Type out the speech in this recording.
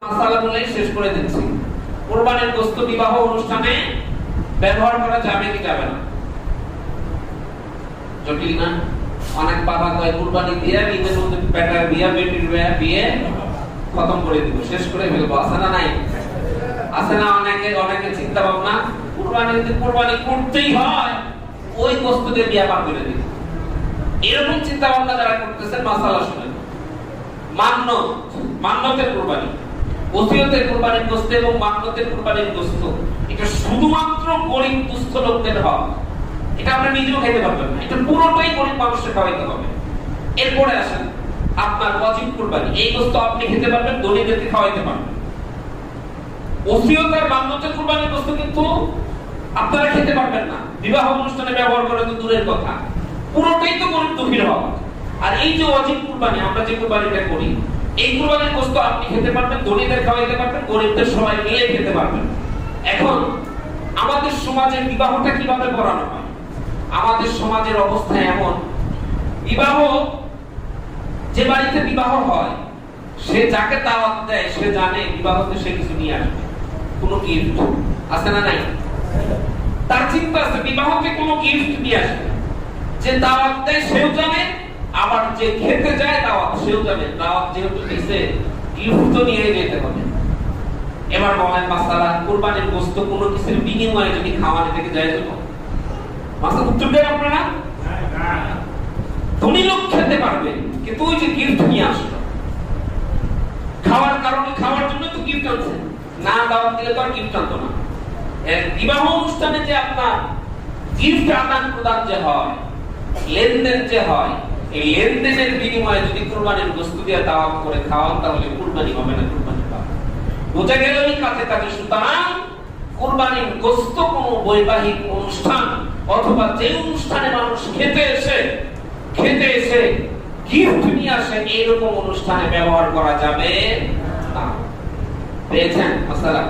মাসালা বলেই শেষ করে দিচ্ছি। কুরবানির গোশত বিবাহ অনুষ্ঠানে ব্যবহার করা যাবে কি যাবে না? জটিল না? অনেক বাবা কয় কুরবানি দিয়ে ঈদের মধ্যে বেটার বিয়া বেটির বিয়ে খতম করে দিব, শেষ করে ফেলবো। আছে না নাই? আছে না? অনেকে চিন্তা ভাবনা কুরবানি করতেই হয়, ওই গোশত দিয়ে বিয়া পার করে দিব। এরকম চিন্তা ভাবনা যারা করতেছেন মাসালা শুনেন। মান্নতের কুরবানি, ওসিয়তের কুরবানির গোশত এবং মান্নতের কুরবানির গোশত এটা শুধুমাত্র গরিব দুস্থ লোকদের হক। এটা আপনি নিজেও খেতে পারবেন না, এটা পুরোটাই গরিব মানুষকে খাওয়াইতে হবে। এরপরে আসেন আপনার ওয়াজিব কুরবানি, এই গোশত আপনি খেতে পারবেন, দরিদ্রদেরকে খাওয়াইতে পারবেন। ওসিয়ত আর মান্নতের কুরবানির গোশত কিন্তু আপনারা খেতে পারবেন না, বিবাহ অনুষ্ঠানে ব্যবহার করা তো দূরের কথা, পুরোটাই তো গরিব দুঃখীর হক। আর এই যে ওয়াজিব কুরবানি, আমরা যে কুরবানিটা করি, এই কুরবানির গোশত আপনি খেতে পারবেন, দরিদ্রদের খাওয়াইতে পারবেন, গরিবদের সবাই মিলে খেতে পারবেন। এখন আমাদের সমাজে বিবাহটা কিভাবে করানো হয়? আমাদের সমাজের অবস্থা এমন, বিবাহ যে বাড়িতে বিবাহ হয় সে যাকে দাওয়াত দেয় সে জানে বিবাহতে সে কিছু নিয়ে আসবে, কোনো গিফট আছে না নাই? তার চিন্তা আছে বিবাহতে কোনো গিফট নিয়ে আসবে। যে দাওয়াত দেয় সেও জানে, আবার যে খেতে যায় দাওয়াত সেও জানে দাওয়াত যেহেতু দিছে গিফট তো নিয়ে যেতে হবে। এবার বলেন মাসালা, কুরবানির গোশত কোনো কিছুর বিনিময়ে যদি খাওয়ানো থেকে যায় তো মাসা উত্তর দেন আপনারা? ধনী লোক খেতে পারবে, কিন্তু ওই যে গিফট নিয়ে আসলো, খাওয়ার কারণে, খাওয়ার জন্য তো গিফট আনছে, না দাওয়াত দিলে তো আর গিফট আনতো না। বিবাহ অনুষ্ঠানে যে আপনার গিফট আদান প্রদান যে হয়, লেনদেন যে হয়, এই লেনদেনের বিনিময়ে যদি কুরবানির গোশত দিয়ে দাওয়াত করে খাওয়ান তাহলে কুরবানি হবে না, কুরবানি পাবে। বোঝা গেল এই কাছে কাছে। সুতরাং কুরবানির গোশত কোনো বৈবাহিক অনুষ্ঠান অথবা যে অনুষ্ঠানে মানুষ খেতে এসে গিফট নিয়ে আসে, এইরকম অনুষ্ঠানে ব্যবহার করা যাবে না। পেয়েছেন মাসালা?